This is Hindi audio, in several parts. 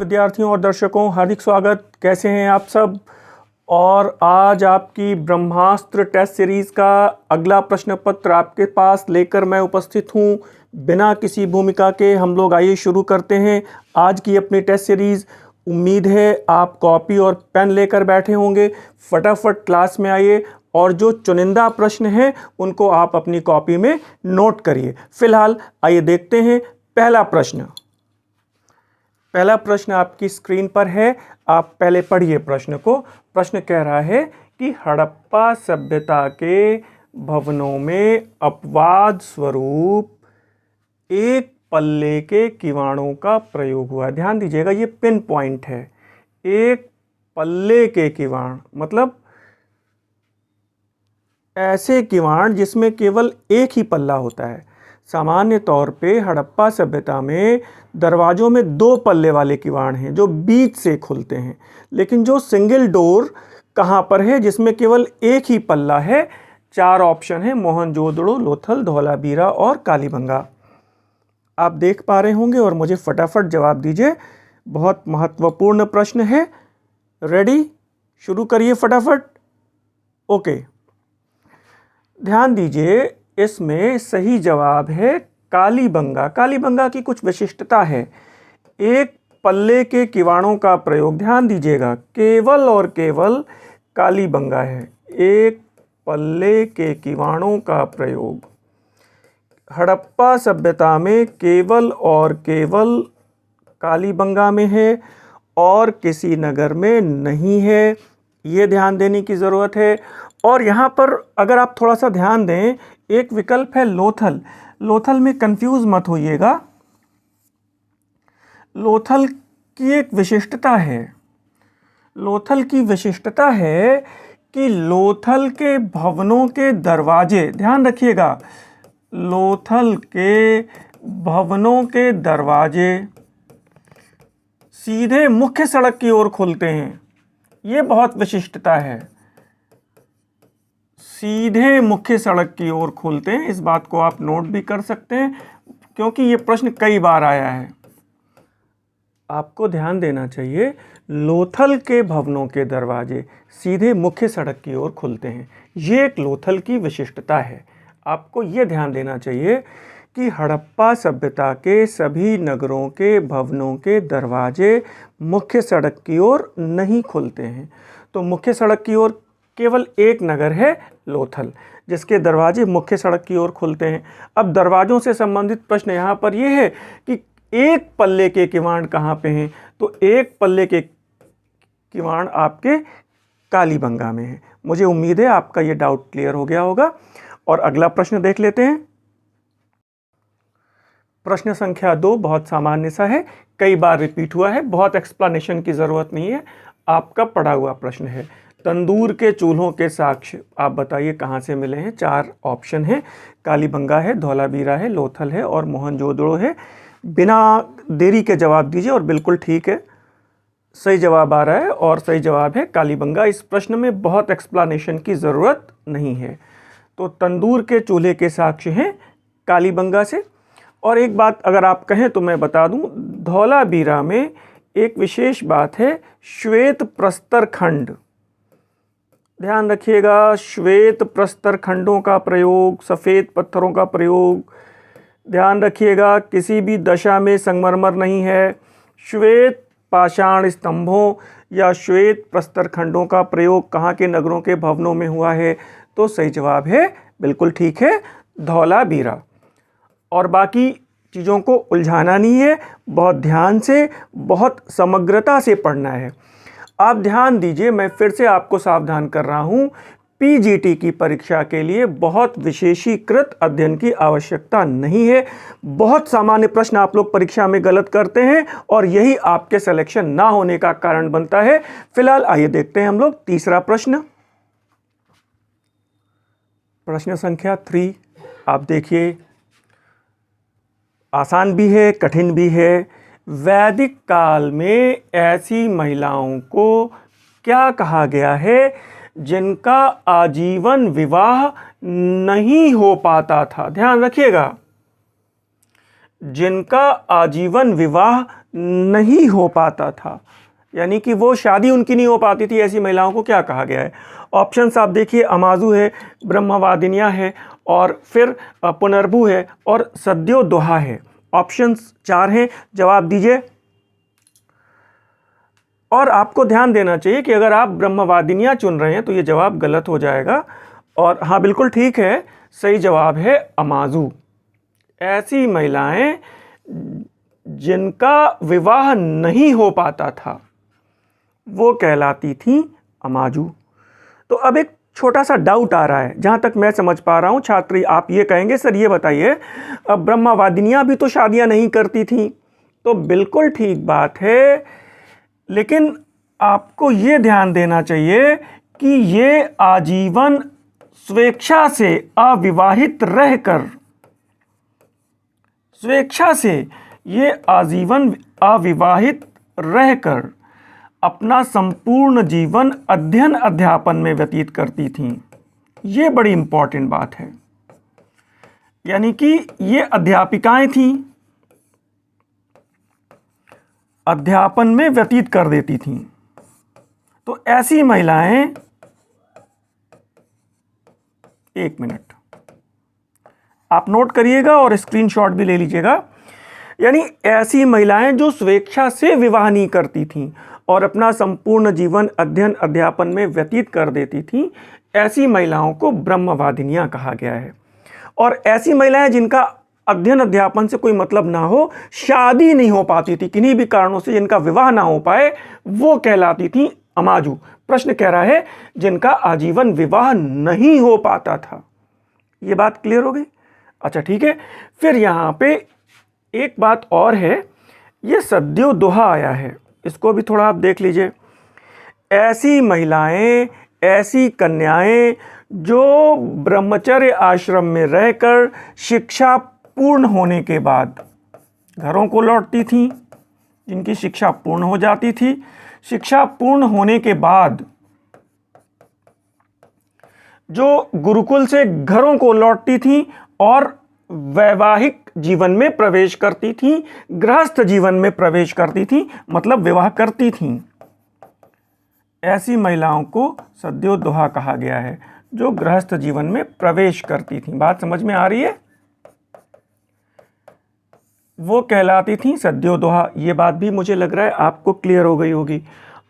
विद्यार्थियों और दर्शकों, हार्दिक स्वागत। कैसे हैं आप सब। और आज आपकी ब्रह्मास्त्र टेस्ट सीरीज़ का अगला प्रश्न पत्र आपके पास लेकर मैं उपस्थित हूं। बिना किसी भूमिका के हम लोग आइए शुरू करते हैं आज की अपनी टेस्ट सीरीज़। उम्मीद है आप कॉपी और पेन लेकर बैठे होंगे। फटाफट क्लास में आइए और जो चुनिंदा प्रश्न हैं उनको आप अपनी कॉपी में नोट करिए। फिलहाल आइए देखते हैं पहला प्रश्न। पहला प्रश्न आपकी स्क्रीन पर है, आप पहले पढ़िए प्रश्न को। प्रश्न कह रहा है कि हड़प्पा सभ्यता के भवनों में अपवाद स्वरूप एक पल्ले के किवाड़ों का प्रयोग हुआ। ध्यान दीजिएगा, ये पिन पॉइंट है। एक पल्ले के किवाड़ मतलब ऐसे किवाड़ जिसमें केवल एक ही पल्ला होता है। सामान्य तौर पे हड़प्पा सभ्यता में दरवाज़ों में दो पल्ले वाले किवाड़ हैं जो बीच से खुलते हैं, लेकिन जो सिंगल डोर कहाँ पर है जिसमें केवल एक ही पल्ला है। चार ऑप्शन है, मोहनजोदड़ो, लोथल, धौलावीरा और कालीबंगा। आप देख पा रहे होंगे और मुझे फटाफट जवाब दीजिए। बहुत महत्वपूर्ण प्रश्न है। रेडी, शुरू करिए फटाफट। ओके, ध्यान दीजिए, इसमें सही जवाब है कालीबंगा। कालीबंगा की कुछ विशिष्टता है। एक पल्ले के किवाड़ों का प्रयोग, ध्यान दीजिएगा, केवल और केवल कालीबंगा है। एक पल्ले के किवाड़ों का प्रयोग हड़प्पा सभ्यता में केवल और केवल कालीबंगा में है और किसी नगर में नहीं है। ये ध्यान देने की ज़रूरत है। और यहाँ पर अगर आप थोड़ा सा ध्यान दें, एक विकल्प है लोथल। लोथल में कंफ्यूज मत होइएगा। लोथल की एक विशिष्टता है। लोथल की विशिष्टता है कि लोथल के भवनों के दरवाजे, ध्यान रखिएगा, लोथल के भवनों के दरवाजे सीधे मुख्य सड़क की ओर खुलते हैं। ये बहुत विशिष्टता है, सीधे मुख्य सड़क की ओर खुलते हैं। इस बात को आप नोट भी कर सकते हैं क्योंकि ये प्रश्न कई बार आया है। आपको ध्यान देना चाहिए, लोथल के भवनों के दरवाजे सीधे मुख्य सड़क की ओर खुलते हैं। ये एक लोथल की विशिष्टता है। आपको ये ध्यान देना चाहिए कि हड़प्पा सभ्यता के सभी नगरों के भवनों के दरवाजे मुख्य सड़क की ओर नहीं खुलते हैं। तो मुख्य सड़क की ओर केवल एक नगर है, लोथल, जिसके दरवाजे मुख्य सड़क की ओर खुलते हैं। अब दरवाजों से संबंधित प्रश्न यहाँ पर यह है कि एक पल्ले के किवाड़ कहाँ पे हैं। तो एक पल्ले के किवाड़ आपके कालीबंगा में है। मुझे उम्मीद है आपका ये डाउट क्लियर हो गया होगा। और अगला प्रश्न देख लेते हैं। प्रश्न संख्या 2 बहुत सामान्य सा है, कई बार रिपीट हुआ है, बहुत एक्सप्लेनेशन की ज़रूरत नहीं है। आपका पढ़ा हुआ प्रश्न है। तंदूर के चूल्हों के साक्ष्य आप बताइए कहाँ से मिले हैं। चार ऑप्शन हैं, कालीबंगा है, धौलावीरा है, लोथल है और मोहनजोदड़ो है। बिना देरी के जवाब दीजिए और बिल्कुल ठीक है, सही जवाब आ रहा है और सही जवाब है कालीबंगा। इस प्रश्न में बहुत एक्सप्लेनेशन की ज़रूरत नहीं है। तो तंदूर के चूल्हे के साक्ष्य हैं कालीबंगा से। और एक बात अगर आप कहें तो मैं बता दूं, धौलावीरा में एक विशेष बात है, श्वेत प्रस्तर खंड। ध्यान रखिएगा, श्वेत प्रस्तर खंडों का प्रयोग, सफ़ेद पत्थरों का प्रयोग, ध्यान रखिएगा, किसी भी दशा में संगमरमर नहीं है। श्वेत पाषाण स्तंभों या श्वेत प्रस्तर खंडों का प्रयोग कहाँ के नगरों के भवनों में हुआ है। तो सही जवाब है, बिल्कुल ठीक है, धौलावीरा। और बाकी चीज़ों को उलझाना नहीं है, बहुत ध्यान से, बहुत समग्रता से पढ़ना है। आप ध्यान दीजिए, मैं फिर से आपको सावधान कर रहा हूँ, पीजीटी की परीक्षा के लिए बहुत विशेषीकृत अध्ययन की आवश्यकता नहीं है। बहुत सामान्य प्रश्न आप लोग परीक्षा में गलत करते हैं और यही आपके सिलेक्शन ना होने का कारण बनता है। फिलहाल आइए देखते हैं हम लोग तीसरा प्रश्न। प्रश्न संख्या 3 आप देखिए, आसान भी है, कठिन भी है। वैदिक काल में ऐसी महिलाओं को क्या कहा गया है जिनका आजीवन विवाह नहीं हो पाता था। ध्यान रखिएगा, जिनका आजीवन विवाह नहीं हो पाता था, यानी कि वो शादी उनकी नहीं हो पाती थी, ऐसी महिलाओं को क्या कहा गया है? ऑप्शंस आप देखिए, अमाजू है, ब्रह्मवादिनियाँ है, और फिर पुनर्भू है, और सद्योदोहा है। ऑप्शंस 4 हैं, जवाब दीजिए। और आपको ध्यान देना चाहिए कि अगर आप ब्रह्मवादिनियाँ चुन रहे हैं तो ये जवाब गलत हो जाएगा। और हाँ, बिल्कुल ठीक है, सही जवाब है अमाजू। ऐसी महिलाएं जिनका विवाह नहीं हो पाता था वो कहलाती थी अमाजू। तो अब एक छोटा सा डाउट आ रहा है, जहाँ तक मैं समझ पा रहा हूँ छात्री, आप ये कहेंगे सर ये बताइए, अब ब्रह्मवादिनियाँ भी तो शादियाँ नहीं करती थी। तो बिल्कुल ठीक बात है, लेकिन आपको ये ध्यान देना चाहिए कि ये आजीवन स्वेच्छा से अविवाहित रहकर, स्वेच्छा से ये आजीवन अविवाहित रहकर अपना संपूर्ण जीवन अध्ययन अध्यापन में व्यतीत करती थीं। ये बड़ी इंपॉर्टेंट बात है, यानी कि ये अध्यापिकाएं थीं, अध्यापन में व्यतीत कर देती थीं। तो ऐसी महिलाएं, एक मिनट आप नोट करिएगा और स्क्रीनशॉट भी ले लीजिएगा, यानी ऐसी महिलाएं जो स्वेच्छा से विवाह नहीं करती थीं और अपना संपूर्ण जीवन अध्ययन अध्यापन में व्यतीत कर देती थीं, ऐसी महिलाओं को ब्रह्मवादिनियां कहा गया है। और ऐसी महिलाएं जिनका अध्ययन अध्यापन से कोई मतलब ना हो, शादी नहीं हो पाती थी किन्हीं भी कारणों से, जिनका विवाह ना हो पाए, वो कहलाती थी अमाजू। प्रश्न कह रहा है जिनका आजीवन विवाह नहीं हो पाता था। ये बात क्लियर हो गई? अच्छा ठीक है, फिर यहाँ पे एक बात और है, ये सद्योदोहा आया है, इसको भी थोड़ा आप देख लीजिए। ऐसी महिलाएं, ऐसी कन्याएं जो ब्रह्मचर्य आश्रम में रहकर शिक्षा पूर्ण होने के बाद घरों को लौटती थीं, जिनकी शिक्षा पूर्ण हो जाती थी, शिक्षा पूर्ण होने के बाद जो गुरुकुल से घरों को लौटती थीं और वैवाहिक जीवन में प्रवेश करती थीं, गृहस्थ जीवन में प्रवेश करती थीं, मतलब विवाह करती थीं, ऐसी महिलाओं को सद्योदोहा कहा गया है, जो गृहस्थ जीवन में प्रवेश करती थीं। बात समझ में आ रही है? वो कहलाती थीं सद्योदोहा। ये बात भी मुझे लग रहा है आपको क्लियर हो गई होगी।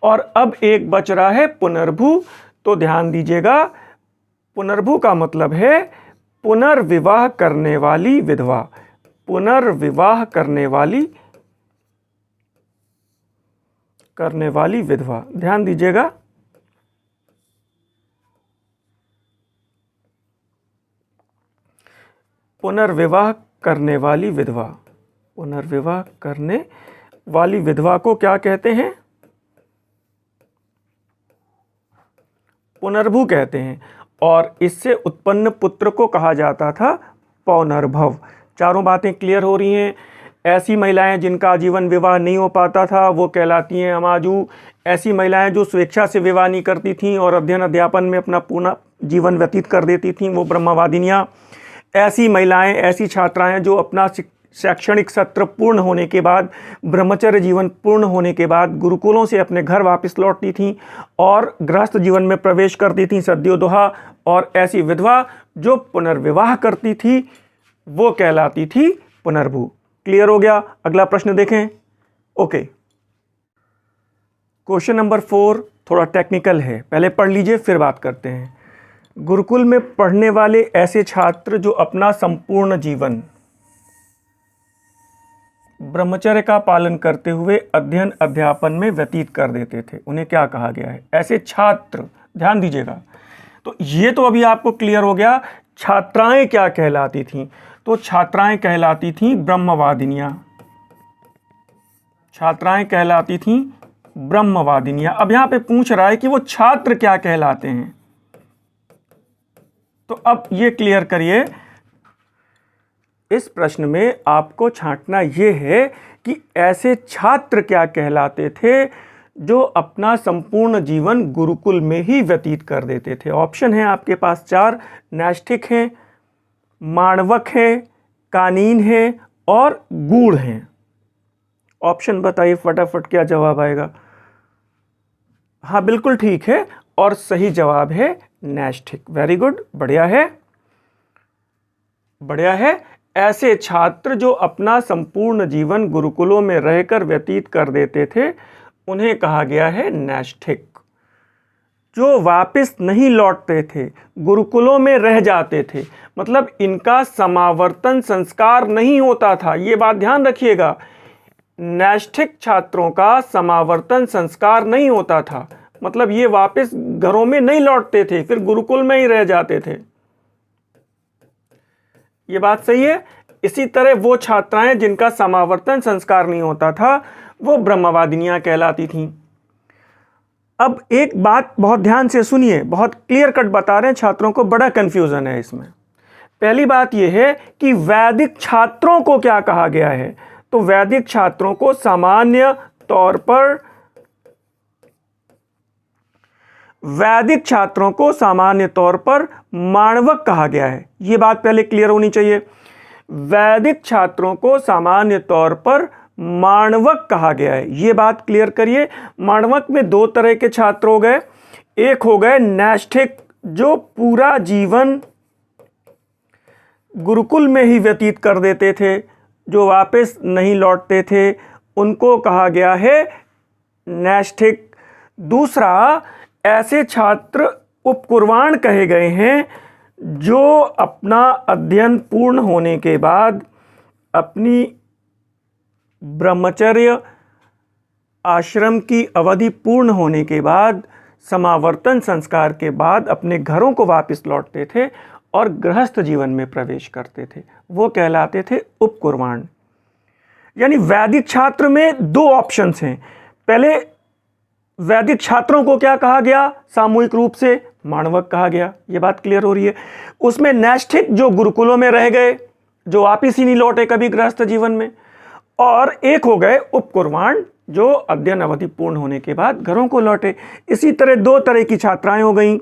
और अब एक बच रहा है पुनर्भू, तो ध्यान दीजिएगा। पुनर्भू का मतलब है पुनर्विवाह करने वाली विधवा, पुनर्विवाह करने वाली विधवा। ध्यान दीजिएगा। पुनर्विवाह करने वाली विधवा, पुनर्विवाह करने वाली विधवा को क्या कहते हैं? पुनर्भू कहते हैं। और इससे उत्पन्न पुत्र को कहा जाता था पौनर्भव। चारों बातें क्लियर हो रही हैं। ऐसी महिलाएं जिनका आजीवन विवाह नहीं हो पाता था वो कहलाती हैं अमाजू। ऐसी महिलाएं जो स्वेच्छा से विवाह नहीं करती थीं और अध्ययन अध्यापन में अपना पूर्ण जीवन व्यतीत कर देती थीं, वो ब्रह्मवादिनियां। ऐसी महिलाएं, ऐसी छात्राएं जो अपना शैक्षणिक सत्र पूर्ण होने के बाद, ब्रह्मचर्य जीवन पूर्ण होने के बाद गुरुकुलों से अपने घर वापस लौटती थीं और गृहस्थ जीवन में प्रवेश करती थीं, सद्योदोहा। और ऐसी विधवा जो पुनर्विवाह करती थी वो कहलाती थी पुनर्भू। क्लियर हो गया? अगला प्रश्न देखें। ओके, क्वेश्चन नंबर 4 थोड़ा टेक्निकल है, पहले पढ़ लीजिए फिर बात करते हैं। गुरुकुल में पढ़ने वाले ऐसे छात्र जो अपना संपूर्ण जीवन ब्रह्मचर्य का पालन करते हुए अध्ययन अध्यापन में व्यतीत कर देते थे, उन्हें क्या कहा गया है? ऐसे छात्र, ध्यान दीजिएगा। तो ये तो अभी आपको क्लियर हो गया। छात्राएं क्या कहलाती थीं? तो छात्राएं कहलाती थीं ब्रह्मवादिनियां। छात्राएं कहलाती थीं ब्रह्मवादिनियां। अब यहां पे पूछ रहा है कि वो छात्र क्या कहलाते हैं, तो अब ये क्लियर करिए। इस प्रश्न में आपको छांटना ये है कि ऐसे छात्र क्या कहलाते थे जो अपना संपूर्ण जीवन गुरुकुल में ही व्यतीत कर देते थे। ऑप्शन है आपके पास 4, नैष्ठिक हैं, माणवक हैं, कानीन हैं और गूढ़ हैं। ऑप्शन बताइए फटाफट, क्या जवाब आएगा। हाँ बिल्कुल ठीक है, और सही जवाब है नैष्ठिक। वेरी गुड, बढ़िया है, बढ़िया है। ऐसे छात्र जो अपना संपूर्ण जीवन गुरुकुलों में रहकर व्यतीत कर देते थे उन्हें कहा गया है नैष्ठिक। जो वापस नहीं लौटते थे, गुरुकुलों में रह जाते थे, मतलब इनका समावर्तन संस्कार नहीं होता था। ये बात ध्यान रखिएगा, नैष्ठिक छात्रों का समावर्तन संस्कार नहीं होता था, मतलब ये वापस घरों में नहीं लौटते थे, फिर गुरुकुल में ही रह जाते थे। ये बात सही है। इसी तरह वो छात्राएं जिनका समावर्तन संस्कार नहीं होता था वो ब्रह्मवादिनियां कहलाती थीं। अब एक बात बहुत ध्यान से सुनिए, बहुत क्लियर कट बता रहे हैं, छात्रों को बड़ा कंफ्यूजन है इसमें। पहली बात यह है कि वैदिक छात्रों को क्या कहा गया है, तो वैदिक छात्रों को सामान्य तौर पर माणवक कहा गया है। यह बात पहले क्लियर होनी चाहिए। वैदिक छात्रों को सामान्य तौर पर माणवक कहा गया है, यह बात क्लियर करिए। माणवक में दो तरह के छात्र हो गए, एक हो गए नैष्ठिक जो पूरा जीवन गुरुकुल में ही व्यतीत कर देते थे, जो वापस नहीं लौटते थे, उनको कहा गया है नैष्ठिक। दूसरा, ऐसे छात्र उपकुर्वाण कहे गए हैं जो अपना अध्ययन पूर्ण होने के बाद, अपनी ब्रह्मचर्य आश्रम की अवधि पूर्ण होने के बाद, समावर्तन संस्कार के बाद अपने घरों को वापस लौटते थे और गृहस्थ जीवन में प्रवेश करते थे, वो कहलाते थे उपकुर्वाण। यानी वैदिक छात्र में दो ऑप्शंस हैं। पहले वैदिक छात्रों को क्या कहा गया, सामूहिक रूप से माणवक कहा गया, ये बात क्लियर हो रही है। उसमें नैष्ठिक जो गुरुकुलों में रह गए, जो वापिस ही नहीं लौटे कभी गृहस्थ जीवन में, और एक हो गए उपकुर्वाण जो अध्ययन अवधि पूर्ण होने के बाद घरों को लौटे। इसी तरह दो तरह की छात्राएं हो गई,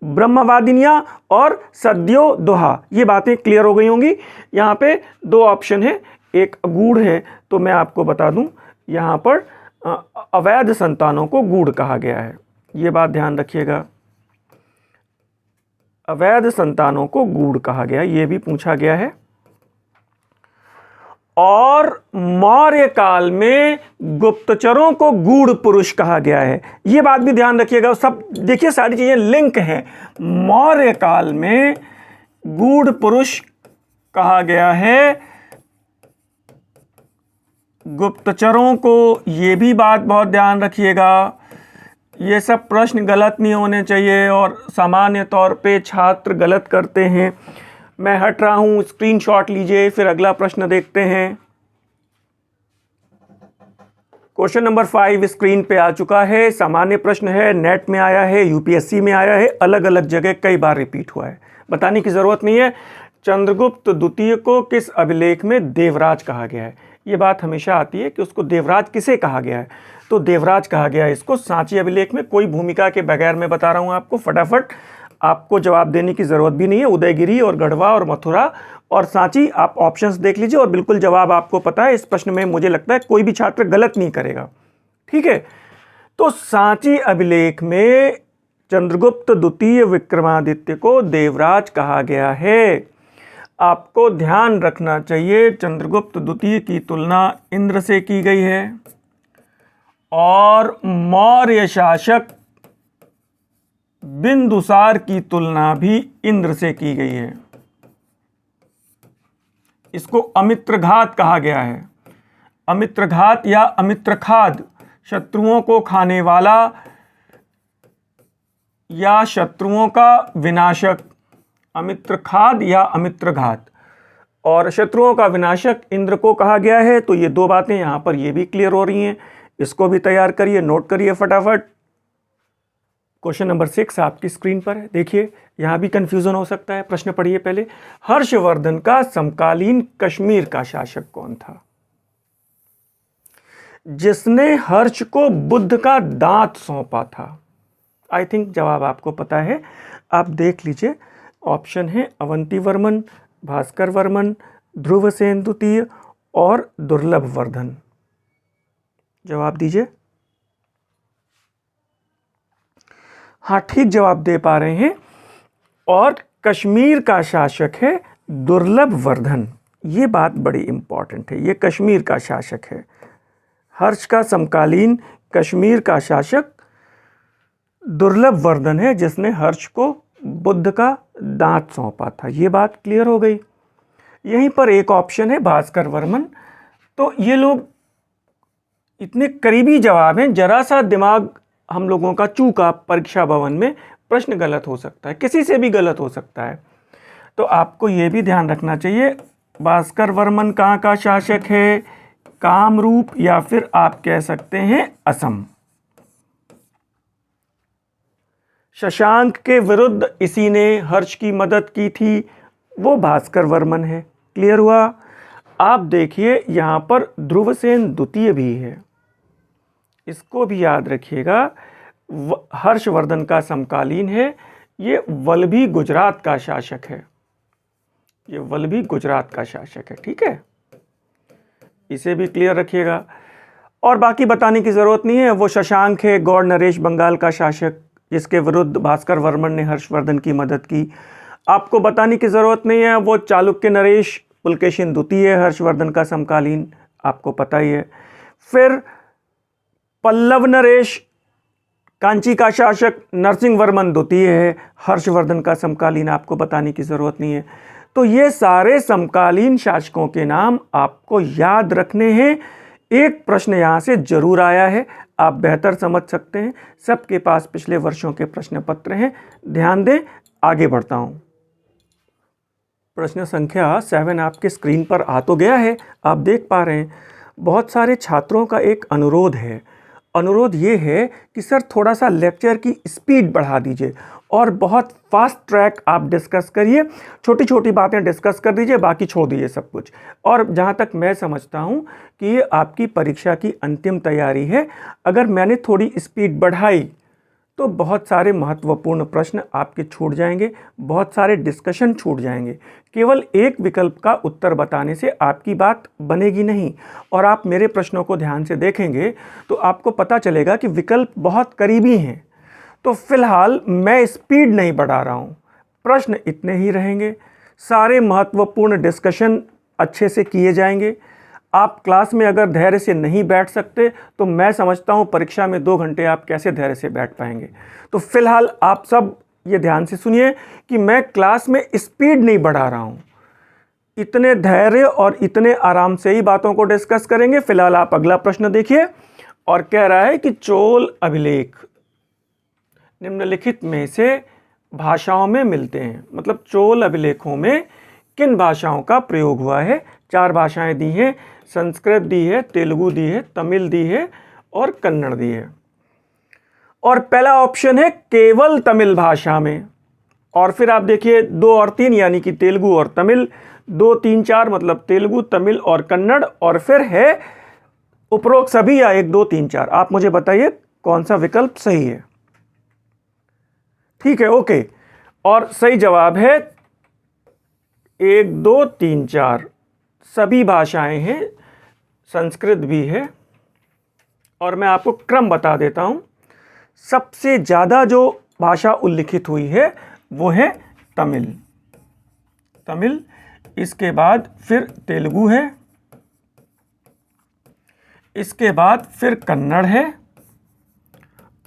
ब्रह्मवादिनियां और सद्यो दोहा। ये बातें क्लियर हो गई होंगी। यहाँ पे दो ऑप्शन है, एक गूढ़ है, तो मैं आपको बता दूं यहाँ पर अवैध संतानों को गूढ़ कहा गया है, ये बात ध्यान रखिएगा। अवैध संतानों को गूढ़ कहा गया, ये भी पूछा गया है। और मौर्य काल में गुप्तचरों को गूढ़ पुरुष कहा गया है, ये बात भी ध्यान रखिएगा। सब देखिए, सारी चीजें लिंक हैं। मौर्य काल में गूढ़ पुरुष कहा गया है गुप्तचरों को, ये भी बात बहुत ध्यान रखिएगा। ये सब प्रश्न गलत नहीं होने चाहिए, और सामान्य तौर पे छात्र गलत करते हैं। मैं हट रहा हूं, स्क्रीनशॉट लीजिए, फिर अगला प्रश्न देखते हैं। क्वेश्चन नंबर 5 स्क्रीन पे आ चुका है। सामान्य प्रश्न है, नेट में आया है, यूपीएससी में आया है, अलग अलग जगह कई बार रिपीट हुआ है, बताने की जरूरत नहीं है। चंद्रगुप्त द्वितीय को किस अभिलेख में देवराज कहा गया है? ये बात हमेशा आती है कि उसको देवराज किसे कहा गया है, तो देवराज कहा गया है इसको सांची अभिलेख में। कोई भूमिका के बगैर मैं बता रहा हूँ आपको, फटाफट, आपको जवाब देने की ज़रूरत भी नहीं है। उदयगिरी और गढ़वा और मथुरा और सांची, आप ऑप्शंस देख लीजिए और बिल्कुल जवाब आपको पता है। इस प्रश्न में मुझे लगता है कोई भी छात्र गलत नहीं करेगा, ठीक है। तो सांची अभिलेख में चंद्रगुप्त द्वितीय विक्रमादित्य को देवराज कहा गया है। आपको ध्यान रखना चाहिए, चंद्रगुप्त द्वितीय की तुलना इंद्र से की गई है और मौर्य शासक बिंदुसार की तुलना भी इंद्र से की गई है। इसको अमित्रघात कहा गया है। अमित्रघात या अमित्रखाद, शत्रुओं को खाने वाला या शत्रुओं का विनाशक, अमित्रखाद या अमित्रघात, और शत्रुओं का विनाशक इंद्र को कहा गया है। तो ये दो बातें यहां पर ये भी क्लियर हो रही हैं, इसको भी तैयार करिए, नोट करिए फटाफट। क्वेश्चन नंबर 6 आपकी स्क्रीन पर है, देखिए, यहां भी कंफ्यूजन हो सकता है। प्रश्न पढ़िए पहले। हर्षवर्धन का समकालीन कश्मीर का शासक कौन था? जिसने हर्ष को बुद्ध का दांत सौंपा था। आई थिंक जवाब आपको पता है, आप देख लीजिए। ऑप्शन है अवंती वर्मन, भास्कर वर्मन, ध्रुवसेन द्वितीय और दुर्लभ वर्धन। जवाब दीजिए। हाँ, ठीक जवाब दे पा रहे हैं। और कश्मीर का शासक है दुर्लभ वर्धन। ये बात बड़ी इंपॉर्टेंट है, ये कश्मीर का शासक है। हर्ष का समकालीन कश्मीर का शासक दुर्लभ वर्धन है, जिसने हर्ष को बुद्ध का दांत सौंपा था। ये बात क्लियर हो गई। यहीं पर एक ऑप्शन है भास्कर वर्मन। तो ये लोग इतने करीबी जवाब हैं, जरा सा दिमाग हम लोगों का चूका परीक्षा भवन में, प्रश्न गलत हो सकता है, किसी से भी गलत हो सकता है। तो आपको ये भी ध्यान रखना चाहिए, भास्कर वर्मन कहाँ का शासक है? कामरूप, या फिर आप कह सकते हैं असम। शशांक के विरुद्ध इसी ने हर्ष की मदद की थी, वो भास्कर वर्मन है। क्लियर हुआ? आप देखिए यहां पर ध्रुवसेन द्वितीय भी है, इसको भी याद रखिएगा। हर्षवर्धन का समकालीन है। ये वल्लभी गुजरात का शासक है, ये वल्लभी गुजरात का शासक है। ठीक है, इसे भी क्लियर रखिएगा। और बाकी बताने की जरूरत नहीं है। वो शशांक है गौड़ नरेश बंगाल का शासक, जिसके विरुद्ध भास्कर वर्मन ने हर्षवर्धन की मदद की। आपको बताने की जरूरत नहीं है, वो चालुक्य नरेश पुलकेशिन द्वितीय है, हर्षवर्धन का समकालीन, आपको पता ही है। फिर पल्लव नरेश कांची का शासक नरसिंह वर्मन द्वितीय है, हर्षवर्धन का समकालीन, आपको बताने की जरूरत नहीं है। तो ये सारे समकालीन शासकों के नाम आपको याद रखने हैं। एक प्रश्न यहाँ से जरूर आया है, आप बेहतर समझ सकते हैं। सबके पास पिछले वर्षों के प्रश्न पत्र हैं, ध्यान दें। आगे बढ़ता हूँ। प्रश्न संख्या 7 आपके स्क्रीन पर आ तो गया है, आप देख पा रहे हैं। बहुत सारे छात्रों का एक अनुरोध है। अनुरोध ये है कि सर थोड़ा सा लेक्चर की स्पीड बढ़ा दीजिए और बहुत फास्ट ट्रैक आप डिस्कस करिए, छोटी छोटी बातें डिस्कस कर दीजिए, बाकी छोड़ दीजिए सब कुछ। और जहाँ तक मैं समझता हूँ कि ये आपकी परीक्षा की अंतिम तैयारी है। अगर मैंने थोड़ी स्पीड बढ़ाई तो बहुत सारे महत्वपूर्ण प्रश्न आपके छूट जाएंगे, बहुत सारे डिस्कशन छूट जाएंगे। केवल एक विकल्प का उत्तर बताने से आपकी बात बनेगी नहीं। और आप मेरे प्रश्नों को ध्यान से देखेंगे तो आपको पता चलेगा कि विकल्प बहुत करीबी हैं। तो फिलहाल मैं स्पीड नहीं बढ़ा रहा हूँ, प्रश्न इतने ही रहेंगे, सारे महत्वपूर्ण डिस्कशन अच्छे से किए जाएंगे। आप क्लास में अगर धैर्य से नहीं बैठ सकते तो मैं समझता हूँ परीक्षा में 2 घंटे आप कैसे धैर्य से बैठ पाएंगे। तो फिलहाल आप सब ये ध्यान से सुनिए कि मैं क्लास में स्पीड नहीं बढ़ा रहा हूँ, इतने धैर्य और इतने आराम से ही बातों को डिस्कस करेंगे। फिलहाल आप अगला प्रश्न देखिए, और कह रहा है कि चोल अभिलेख निम्नलिखित में से भाषाओं में मिलते हैं। मतलब चोल अभिलेखों में किन भाषाओं का प्रयोग हुआ है? 4 भाषाएं दी हैं, संस्कृत दी है, तेलुगु दी है, तमिल दी है और कन्नड़ दी है। और पहला ऑप्शन है केवल तमिल भाषा में। और फिर आप देखिए 2 और 3 यानी कि तेलुगु और तमिल, 2, 3, 4 मतलब तेलुगु, तमिल और कन्नड़। और फिर है उपरोक्त सभी या 1, 2, 3, 4। आप मुझे बताइए कौन सा विकल्प सही है। ठीक है, ओके। और सही जवाब है 1, 2, 3, 4 सभी भाषाएं हैं, संस्कृत भी है। और मैं आपको क्रम बता देता हूं। सबसे ज़्यादा जो भाषा उल्लिखित हुई है वो है तमिल, इसके बाद फिर तेलुगु है, इसके बाद फिर कन्नड़ है,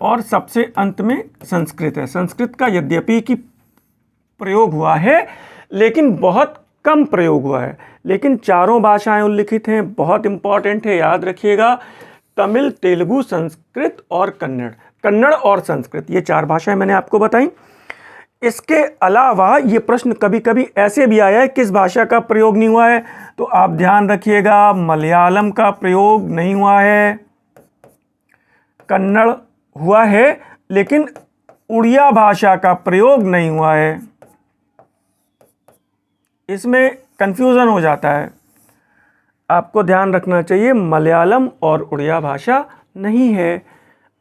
और सबसे अंत में संस्कृत है। संस्कृत का यद्यपि कि प्रयोग हुआ है लेकिन बहुत कम प्रयोग हुआ है। लेकिन चारों भाषाएं उल्लिखित हैं, बहुत इंपॉर्टेंट है, याद रखिएगा। तमिल, तेलुगु, संस्कृत और कन्नड़। कन्नड़ और संस्कृत, ये 4 भाषाएं मैंने आपको बताई। इसके अलावा ये प्रश्न कभी कभी ऐसे भी आया है किस भाषा का प्रयोग नहीं हुआ है, तो आप ध्यान रखिएगा मलयालम का प्रयोग नहीं हुआ है, कन्नड़ हुआ है लेकिन उड़िया भाषा का प्रयोग नहीं हुआ है। इसमें कंफ्यूजन हो जाता है, आपको ध्यान रखना चाहिए मलयालम और उड़िया भाषा नहीं है।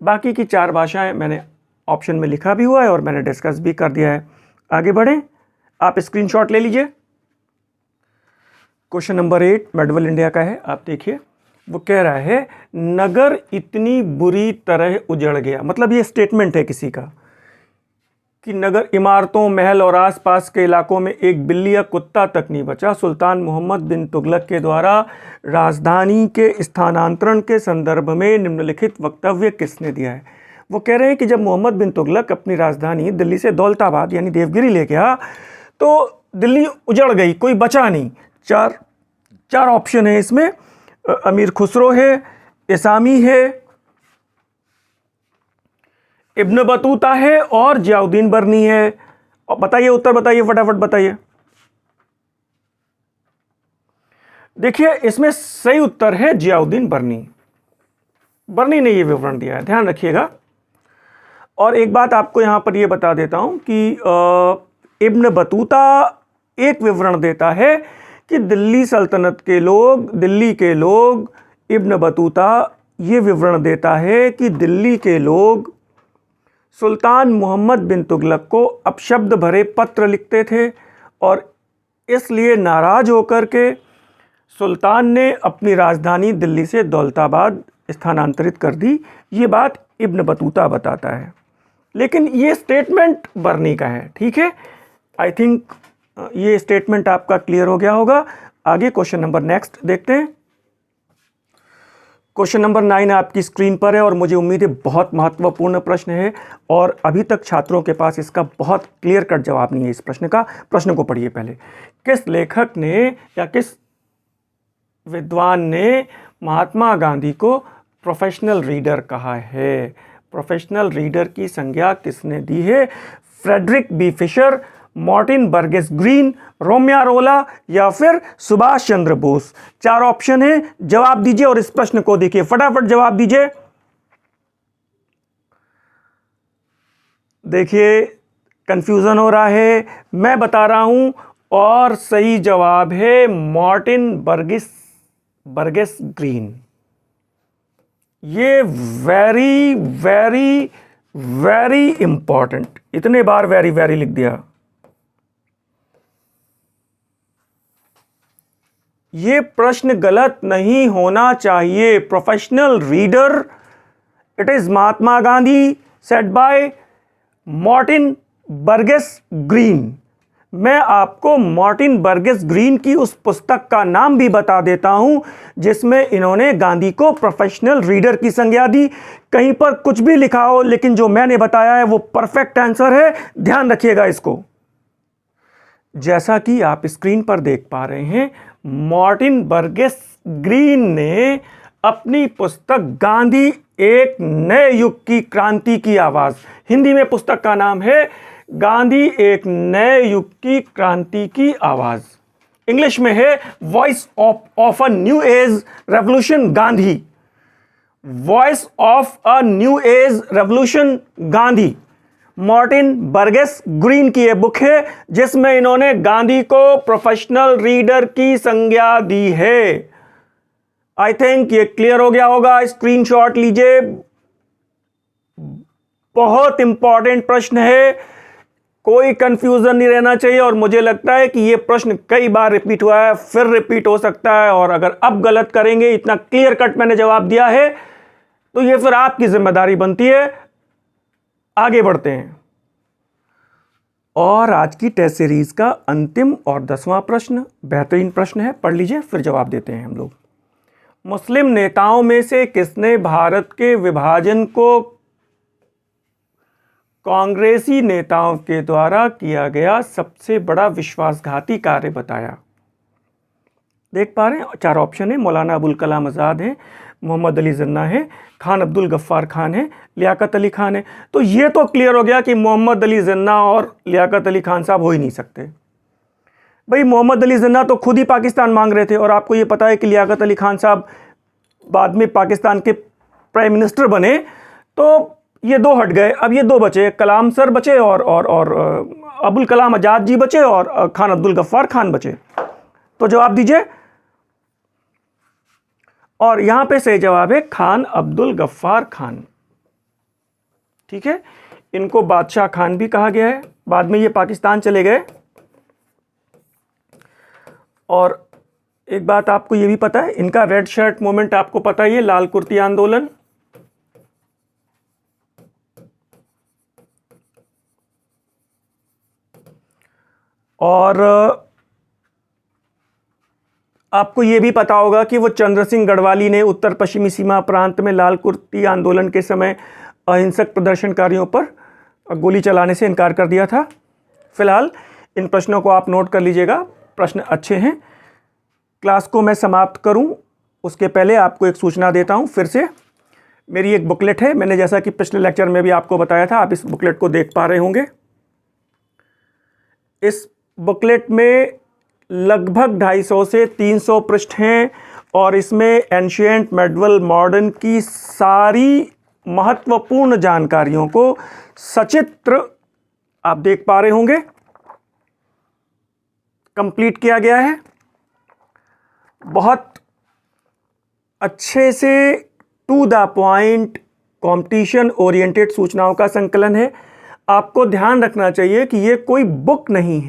बाकी की 4 भाषाएं मैंने ऑप्शन में लिखा भी हुआ है और मैंने डिस्कस भी कर दिया है। आगे बढ़ें, आप स्क्रीनशॉट ले लीजिए। क्वेश्चन नंबर 8 मेडवल इंडिया का है, आप देखिए। वो कह रहा है नगर इतनी बुरी तरह उजड़ गया, मतलब ये स्टेटमेंट है किसी का कि नगर, इमारतों, महल और आसपास के इलाकों में एक बिल्ली या कुत्ता तक नहीं बचा। सुल्तान मोहम्मद बिन तुगलक के द्वारा राजधानी के स्थानांतरण के संदर्भ में निम्नलिखित वक्तव्य किसने दिया है? वो कह रहे हैं कि जब मोहम्मद बिन तुगलक अपनी राजधानी दिल्ली से दौलताबाद यानी देवगिरी ले गया तो दिल्ली उजड़ गई, कोई बचा नहीं। चार ऑप्शन है इसमें, अमीर खुसरो है, इसामी है, इब्न बतूता है और जियाउद्दीन बर्नी है। और बताइए, उत्तर बताइए, फटाफट बताइए। देखिए, इसमें सही उत्तर है जियाउद्दीन बर्नी। बर्नी ने यह विवरण दिया है, ध्यान रखिएगा। और एक बात आपको यहां पर यह बता देता हूं कि इब्न बतूता एक विवरण देता है कि दिल्ली सल्तनत के लोग, दिल्ली के लोग, इब्न बतूता ये विवरण देता है कि दिल्ली के लोग सुल्तान मोहम्मद बिन तुगलक को अपशब्द भरे पत्र लिखते थे और इसलिए नाराज होकर के सुल्तान ने अपनी राजधानी दिल्ली से दौलताबाद स्थानांतरित कर दी। ये बात इब्न बतूता बताता है, लेकिन ये स्टेटमेंट बर्नी का है। ठीक है, आई थिंक ये स्टेटमेंट आपका क्लियर हो गया होगा। आगे क्वेश्चन नंबर नेक्स्ट देखते हैं। क्वेश्चन नंबर 9 आपकी स्क्रीन पर है और मुझे उम्मीद है बहुत महत्वपूर्ण प्रश्न है और अभी तक छात्रों के पास इसका बहुत क्लियर कट जवाब नहीं है इस प्रश्न का। प्रश्न को पढ़िए पहले। किस लेखक ने या किस विद्वान ने महात्मा गांधी को प्रोफेशनल रीडर कहा है? प्रोफेशनल रीडर की संज्ञा किसने दी है? Frederick B Fisher, Martin Burgess Green, Romeo Rolla या फिर सुभाष चंद्र बोस? 4 ऑप्शन है, जवाब दीजिए और इस प्रश्न को देखिए, फटाफट जवाब दीजिए। देखिए, कंफ्यूजन हो रहा है, मैं बता रहा हूं और सही जवाब है मार्टिन बर्गेस ग्रीन। ये वेरी वेरी वेरी इंपॉर्टेंट, इतने बार वेरी वेरी लिख दिया। ये प्रश्न गलत नहीं होना चाहिए। Professional reader, it is Mahatma Gandhi, said bye Martin Burgess green. मैं आपको मार्टिन बर्गेस ग्रीन की उस पुस्तक का नाम भी बता देता हूं जिसमें इन्होंने गांधी को प्रोफेशनल रीडर की संज्ञा दी। कहीं पर कुछ भी लिखा हो, लेकिन जो मैंने बताया है वो परफेक्ट आंसर है, ध्यान रखिएगा इसको। जैसा कि आप स्क्रीन पर देख पा रहे हैं, मार्टिन बर्गेस ग्रीन ने अपनी पुस्तक गांधी एक नए युग की क्रांति की आवाज, हिंदी में पुस्तक का नाम है गांधी एक नए युग की क्रांति की आवाज, इंग्लिश में है voice of a new age revolution Gandhi, voice of a new age revolution Gandhi. Martin Burgess green की यह बुक है जिसमें इन्होंने गांधी को प्रोफेशनल रीडर की संज्ञा दी है। आई थिंक ये क्लियर हो गया होगा। स्क्रीनशॉट लीजिए, बहुत इंपॉर्टेंट प्रश्न है, कोई कंफ्यूजन नहीं रहना चाहिए। और मुझे लगता है कि यह प्रश्न कई बार रिपीट हुआ है, फिर रिपीट हो सकता है, और अगर अब गलत करेंगे, इतना क्लियर कट मैंने जवाब दिया है, तो यह फिर आपकी जिम्मेदारी बनती है। आगे बढ़ते हैं और आज की टेस्ट सीरीज का अंतिम और 10वां प्रश्न बेहतरीन प्रश्न है, पढ़ लीजिए फिर जवाब देते हैं हम लोग। मुस्लिम नेताओं में से किसने भारत के विभाजन को कांग्रेसी नेताओं के द्वारा किया गया सबसे बड़ा विश्वासघाती कार्य बताया? देख पा रहे हैं, 4 ऑप्शन है। मौलाना अबुल कलाम आज़ाद है, मोहम्मद अली जिन्ना है, खान अब्दुल गफ्फार खान है, लियाकत अली खान है। तो ये तो क्लियर हो गया कि मोहम्मद अली जिन्ना और लियाकत अली खान साहब हो ही नहीं सकते। भाई, मोहम्मद अली जिन्ना तो खुद ही पाकिस्तान मांग रहे थे, और आपको ये पता है कि लियाकत अली खान साहब बाद में पाकिस्तान के प्राइम मिनिस्टर बने, तो ये 2 हट गए। अब ये 2 बचे, कलाम सर बचे और अबुल कलाम आज़ाद जी बचे और खान अब्दुल गफ्फार खान बचे। तो जवाब दीजिए। और यहां पे सही जवाब है खान अब्दुल गफ्फार खान। ठीक है, इनको बादशाह खान भी कहा गया है। बाद में ये पाकिस्तान चले गए और एक बात आपको ये भी पता है, इनका रेड शर्ट मूवमेंट आपको पता ही है, लाल कुर्ती आंदोलन। और आपको ये भी पता होगा कि वो चंद्र सिंह गढ़वाली ने उत्तर पश्चिमी सीमा प्रांत में लाल कुर्ती आंदोलन के समय अहिंसक प्रदर्शनकारियों पर गोली चलाने से इनकार कर दिया था। फिलहाल इन प्रश्नों को आप नोट कर लीजिएगा, प्रश्न अच्छे हैं। क्लास को मैं समाप्त करूं उसके पहले आपको एक सूचना देता हूं। फिर से मेरी एक बुकलेट है, मैंने जैसा कि पिछले लेक्चर में भी आपको बताया था, आप इस बुकलेट को देख पा रहे होंगे। इस बुकलेट में लगभग 250 से 300 पृष्ठ हैं और इसमें एंशिएंट मेडिवल मॉडर्न की सारी महत्वपूर्ण जानकारियों को सचित्र आप देख पा रहे होंगे कंप्लीट किया गया है। बहुत अच्छे से to the point competition oriented सूचनाओं का संकलन है। आपको ध्यान रखना चाहिए कि ये कोई बुक नहीं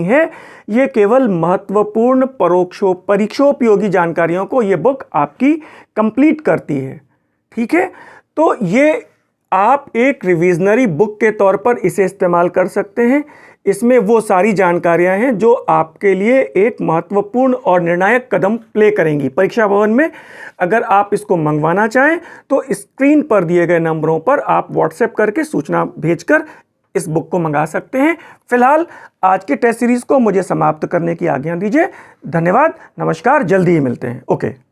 है, ये केवल महत्वपूर्ण परीक्षोपयोगी जानकारियों को ये बुक आपकी कंप्लीट करती है। ठीक है, तो ये आप एक रिविजनरी बुक के तौर पर इसे इस्तेमाल कर सकते हैं। इसमें वो सारी जानकारियां हैं जो आपके लिए एक महत्वपूर्ण और निर्णायक कदम प्ले करेंगी परीक्षा भवन में। अगर आप इसको मंगवाना चाहें तो स्क्रीन पर दिए गए नंबरों पर आप व्हाट्सएप करके सूचना भेजकर इस बुक को मंगा सकते हैं। फिलहाल आज की टेस्ट सीरीज को मुझे समाप्त करने की आज्ञा दीजिए। धन्यवाद, नमस्कार, जल्दी ही मिलते हैं। ओके।